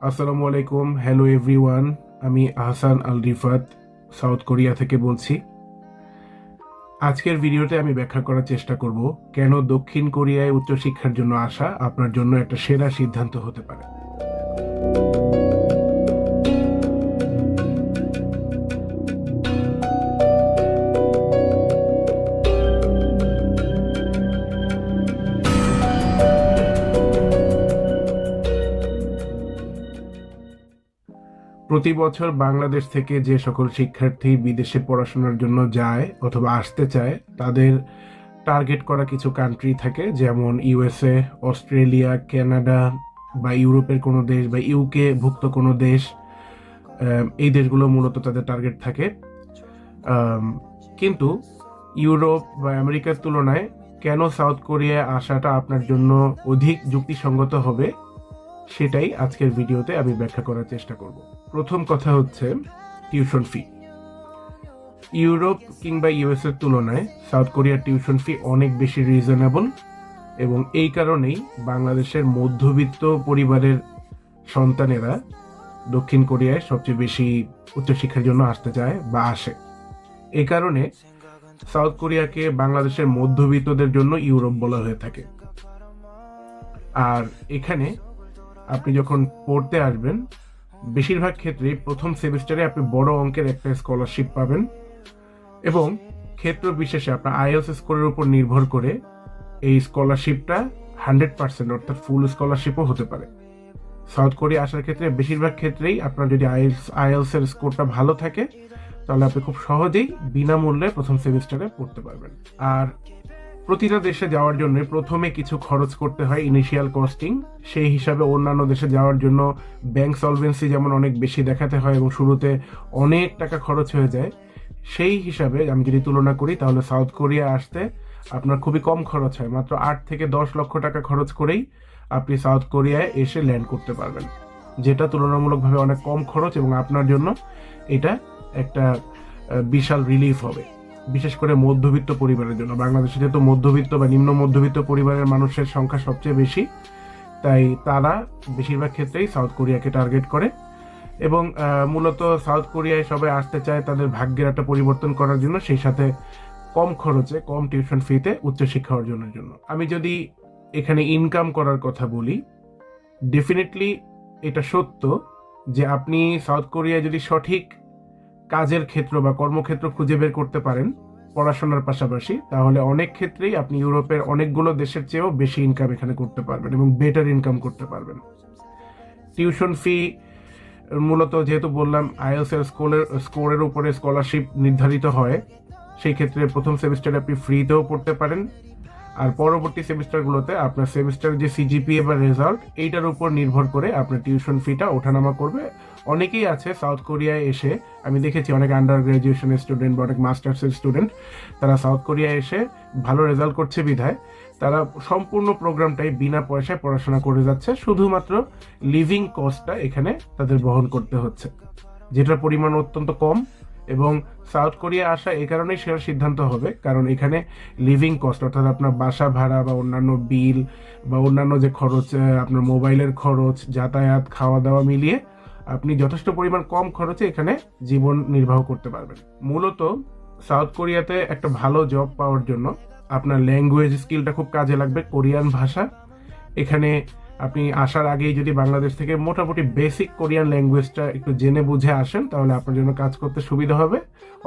আসসালামু আলাইকুম, hello everyone. আমি আহসান আল রিফাত সাউথ কোরিয়া থেকে বলছি। আজকের ভিডিওতে আমি ব্যাখ্যা করার চেষ্টা করব কেন দক্ষিণ কোরিয়ায় উচ্চশিক্ষার জন্য আসা আপনার জন্য একটা সেরা সিদ্ধান্ত হতে পারে। প্রতি বছর বাংলাদেশ থেকে যে সকল শিক্ষার্থী বিদেশে পড়াশোনার জন্য যায় অথবা আসতে চায় তাদের টার্গেট করা কিছু কান্ট্রি থাকে, যেমন ইউএসএ, অস্ট্রেলিয়া, কানাডা বা ইউরোপের কোনো দেশ বা ইউকে ভুক্ত কোনো দেশ। এই দেশগুলো মূলত তাদের টার্গেট থাকে। কিন্তু ইউরোপ বা আমেরিকার তুলনায় কেন সাউথ কোরিয়ায় আসাটা আপনার জন্য অধিক যুক্তিসঙ্গত হবে সেটাই আজকের ভিডিওতে আমি ব্যাখ্যা করার চেষ্টা করব। প্রথম কথা হচ্ছে টিউশন ফি। ইউরোপ কিংবা ইউএস এর তুলনায় সাউথ কোরিয়ার টিউশন ফি অনেক বেশি রিজনেবল, এবং এই কারণেই বাংলাদেশের মধ্যবিত্ত পরিবারের সন্তানেরা দক্ষিণ কোরিয়ায় সবচেয়ে বেশি উচ্চশিক্ষার জন্য আসতে চায় বা আসে। এই কারণে সাউথ কোরিয়াকে বাংলাদেশের মধ্যবিত্তদের জন্য ইউরোপ বলা হয়ে থাকে। আর এখানে আপনি যখন পড়তে আসবেন, বেশিরভাগ ক্ষেত্রে প্রথম সেমিস্টারে আপনি বড় অঙ্কের একটা স্কলারশিপ পাবেন, এবং ক্ষেত্র বিশেষে আপনার আইএলটিএস স্কোরের উপর নির্ভর করে এই স্কলারশিপটা 100% অর্থাৎ ফুল স্কলারশিপও হতে পারে। সাউথ কোরিয়া আসার ক্ষেত্রে বেশিরভাগ ক্ষেত্রেই আপনার যদি আইএলটিএস এর স্কোরটা ভালো থাকে তাহলে আপনি খুব সহজেই বিনামূল্যে প্রথম সেমিস্টারে পড়তে পারবেন। আর প্রতিটা দেশে যাওয়ার জন্য প্রথমে কিছু খরচ করতে হয়, ইনিশিয়াল কস্টিং। সেই হিসাবে অন্যান্য দেশে যাওয়ার জন্য ব্যাংক সলভেন্সি যেমন অনেক বেশি দেখাতে হয় এবং শুরুতে অনেক টাকা খরচ হয়ে যায়, সেই হিসাবে আমি যদি তুলনা করি তাহলে সাউথ কোরিয়া আসতে আপনার খুবই কম খরচ হয়। মাত্র 8 থেকে 10 লক্ষ টাকা খরচ করেই আপনি সাউথ কোরিয়ায় এসে ল্যান্ড করতে পারবেন, যেটা তুলনামূলকভাবে অনেক কম খরচ, এবং আপনার জন্য এটা একটা বিশাল রিলিফ হবে, বিশেষ করে মধ্যবিত্ত পরিবারের জন্য। বাংলাদেশে যেহেতু মধ্যবিত্ত বা নিম্ন মধ্যবিত্ত পরিবারের মানুষের সংখ্যা সবচেয়ে বেশি, তাই তারা বেশিরভাগ ক্ষেত্রেই সাউথ কোরিয়াকে টার্গেট করে। এবং মূলত সাউথ কোরিয়ায় সবাই আসতে চায় তাদের ভাগ্যের একটা পরিবর্তন করার জন্য, সেই সাথে কম খরচে কম টিউশন ফিতে উচ্চশিক্ষা অর্জনের জন্য। আমি যদি এখানে ইনকাম করার কথা বলি, ডেফিনেটলি এটা সত্য যে আপনি সাউথ কোরিয়ায় যদি সঠিক কাজের ক্ষেত্র বা কর্মক্ষেত্র খুঁজে বের করতে পারেন পড়াশোনার পাশাপাশি, তাহলে অনেক ক্ষেত্রেই আপনি ইউরোপের অনেকগুলো দেশের চেয়েও বেশি ইনকাম এখানে করতে পারবেন এবং বেটার ইনকাম করতে পারবেন। টিউশন ফি মূলত যেহেতু বললাম আইএলটিএস এর স্কোরের উপরে স্কলারশিপ নির্ধারিত হয়, সেই ক্ষেত্রে প্রথম সেমিস্টারে আপনি ফ্রিতেও পড়তে পারেন, আর পরবর্তী সেমিস্টারগুলোতে আপনার সেমিস্টার যে সিজিপিএ বা রেজাল্ট এইটার উপর নির্ভর করে আপনার টিউশন ফিটা ওঠানামা করবে। অনেকেই আছে সাউথ কোরিয়ায় এসে, আমি দেখেছি অনেক আন্ডার গ্রাজুয়েশনের স্টুডেন্ট বা অনেক মাস্টার্সের স্টুডেন্ট, তারা সাউথ কোরিয়ায় এসে ভালো রেজাল্ট করছে বিধায় তারা সম্পূর্ণ প্রোগ্রামটাই বিনা পয়সায় পড়াশোনা করে যাচ্ছে, শুধুমাত্র লিভিং কস্টটা এখানে তাদের বহন করতে হচ্ছে, যেটার পরিমাণ অত্যন্ত কম। এবং সাউথ কোরিয়া আসা এই কারণেই সেরা সিদ্ধান্ত হবে কারণ এখানে লিভিং কস্ট অর্থাৎ আপনার বাসা ভাড়া বা অন্যান্য বিল বা অন্যান্য যে খরচ, আপনার মোবাইলের খরচ, যাতায়াত, খাওয়া দাওয়া মিলিয়ে আপনি যথেষ্ট পরিমাণ কম খরচে এখানে জীবন নির্বাহ করতে পারবেন। মূলত সাউথ কোরিয়াতে একটা ভালো জব পাওয়ার জন্য আপনার ল্যাঙ্গুয়েজ স্কিলটা খুব কাজে লাগবে, কোরিয়ান ভাষা। এখানে আপনি আসার আগেই যদি বাংলাদেশ থেকে মোটামুটি বেসিক কোরিয়ান ল্যাঙ্গুয়েজটা একটু জেনে বুঝে আসেন তাহলে আপনার জন্য কাজ করতে সুবিধা হবে।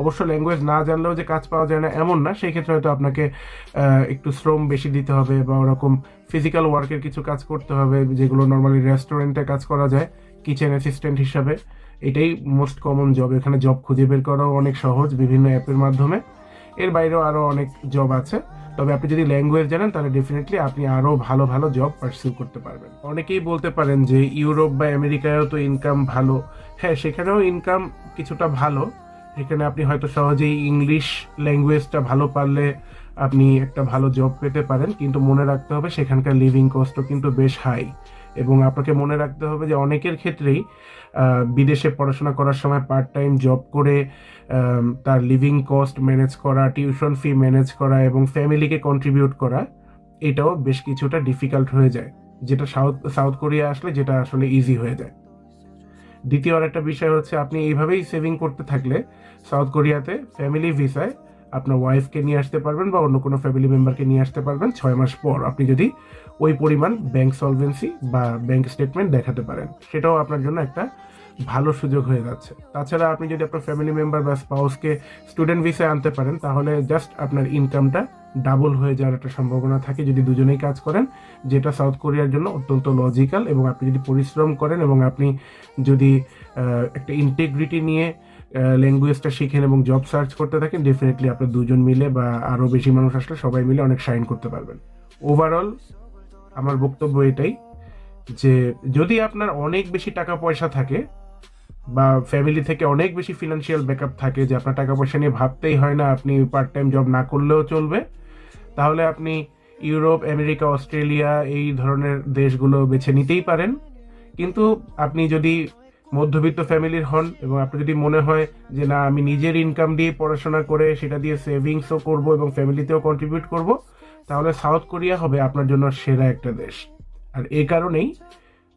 অবশ্য ল্যাঙ্গুয়েজ না জানলেও যে কাজ পাওয়া যায় না এমন না, সেই ক্ষেত্রে হয়তো আপনাকে একটু শ্রম বেশি দিতে হবে বা ওরকম ফিজিক্যাল ওয়ার্কের কিছু কাজ করতে হবে, যেগুলো নর্মালি রেস্টুরেন্টে কাজ করা যায় কিচেন অ্যাসিস্ট্যান্ট হিসাবে। এটাই মোস্ট কমন জব, এখানে জব খুঁজে বের করাও অনেক সহজ বিভিন্ন অ্যাপের মাধ্যমে। এর বাইরেও আরও অনেক জব আছে, তবে আপনি যদি ল্যাঙ্গুয়েজ জানেন তাহলে ডেফিনেটলি আপনি আরও ভালো ভালো জব পারসিউ করতে পারবেন। অনেকেই বলতে পারেন যে ইউরোপ বা আমেরিকায়ও তো ইনকাম ভালো। হ্যাঁ, সেখানেও ইনকাম কিছুটা ভালো। এখানে আপনি হয়তো সহজেই ইংলিশ ল্যাঙ্গুয়েজটা ভালো পারলে আপনি একটা ভালো জব পেতে পারেন, কিন্তু মনে রাখতে হবে সেখানকার লিভিং কস্টও কিন্তু বেশ হাই। এবং আপনাকে মনে রাখতে হবে যে অনেকের ক্ষেত্রেই বিদেশে পড়াশোনা করার সময় পার্ট টাইম জব করে তার লিভিং কস্ট ম্যানেজ করা, টিউশন ফি ম্যানেজ করা এবং ফ্যামিলিকে কন্ট্রিবিউট করা, এটাও বেশ কিছুটা ডিফিকাল্ট হয়ে যায়, যেটা সাউথ কোরিয়া আসলে যেটা আসলে ইজি হয়ে যায়। দ্বিতীয় আরেকটা বিষয় হচ্ছে, আপনি এইভাবেই সেভিং করতে থাকলে সাউথ কোরিয়াতে ফ্যামিলি ভিসায় আপনার ওয়াইফকে নিয়ে আসতে পারবেন বা অন্য কোনো ফ্যামিলি মেম্বারকে নিয়ে আসতে পারবেন 6 মাস পর, আপনি যদি ওই পরিমাণ ব্যাংক সলভেন্সি বা ব্যাংক স্টেটমেন্ট দেখাতে পারেন। সেটাও আপনার জন্য একটা ভালো সুযোগ হয়ে যাচ্ছে। তাছাড়া আপনি যদি আপনার ফ্যামিলি মেম্বার বা স্পাউসকে স্টুডেন্ট ভিসায় আনতে পারেন, তাহলে জাস্ট আপনার ইনকামটা ডাবল হয়ে যাওয়ার একটা সম্ভাবনা থাকে যদি দুজনেই কাজ করেন, যেটা সাউথ কোরিয়ার জন্য অত্যন্ত লজিক্যাল। এবং আপনি যদি পরিশ্রম করেন এবং আপনি যদি একটা ইন্টিগ্রিটি নিয়ে ল্যাঙ্গুয়েজটা শিখেন এবং জব সার্চ করতে থাকেন, ডেফিনেটলি আপনার দুজন মিলে বা আরও বেশি মানুষ আসলে সবাই মিলে অনেক শাইন করতে পারবেন। ওভারঅল আমার বক্তব্য এটাই যে যদি আপনার অনেক বেশি টাকা পয়সা থাকে বা ফ্যামিলি থেকে অনেক বেশি ফিনান্সিয়াল ব্যাকআপ থাকে, যে আপনার টাকা পয়সা নিয়ে ভাবতেই হয় না, আপনি পার্ট টাইম জব না করলেও চলবে, তাহলে আপনি ইউরোপ, আমেরিকা, অস্ট্রেলিয়া এই ধরনের দেশগুলো বেছে নিতেই পারেন। কিন্তু আপনি যদি মধ্যবিত্ত ফ্যামিলির হন এবং আপনি যদি মনে হয় যে না, আমি নিজের ইনকাম দিয়ে পড়াশোনা করে সেটা দিয়ে সেভিংসও করব এবং ফ্যামিলিতেও কন্ট্রিবিউট করব, তাহলে সাউথ কোরিয়া হবে আপনার জন্য সেরা একটা দেশ। আর এই কারণেই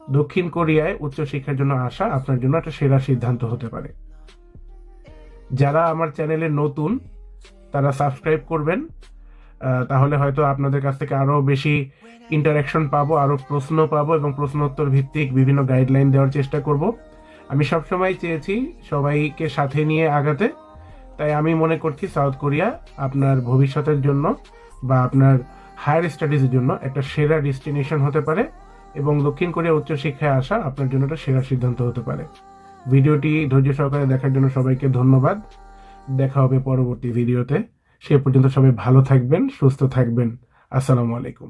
দক্ষিণ কোরিয়ায় উচ্চশিক্ষার জন্য আসা আপনার জন্য একটা সেরা সিদ্ধান্ত হতে পারে। যারা আমার চ্যানেলে নতুন তারা সাবস্ক্রাইব করবেন, তাহলে হয়তো আপনাদের কাছ থেকে আরও বেশি ইন্টারাকশন পাবো, আরও প্রশ্ন পাবো এবং প্রশ্নোত্তর ভিত্তিক বিভিন্ন গাইডলাইন দেওয়ার চেষ্টা করব। আমি সবসময় চেয়েছি সবাইকে সাথে নিয়ে আগাতে, তাই আমি মনে করছি সাউথ কোরিয়া আপনার ভবিষ্যতের জন্য বা আপনার হায়ার স্টাডিজের জন্য একটা সেরা ডেস্টিনেশন হতে পারে এবং দক্ষিণ কোরিয়া উচ্চশিক্ষায় আসা আপনার জন্য একটা সেরা সিদ্ধান্ত হতে পারে। ভিডিওটি ধৈর্য সহকারে দেখার জন্য সবাইকে ধন্যবাদ। দেখা হবে পরবর্তী ভিডিওতে। সে পর্যন্ত সবাই ভালো থাকবেন, সুস্থ থাকবেন। আসসালামু আলাইকুম।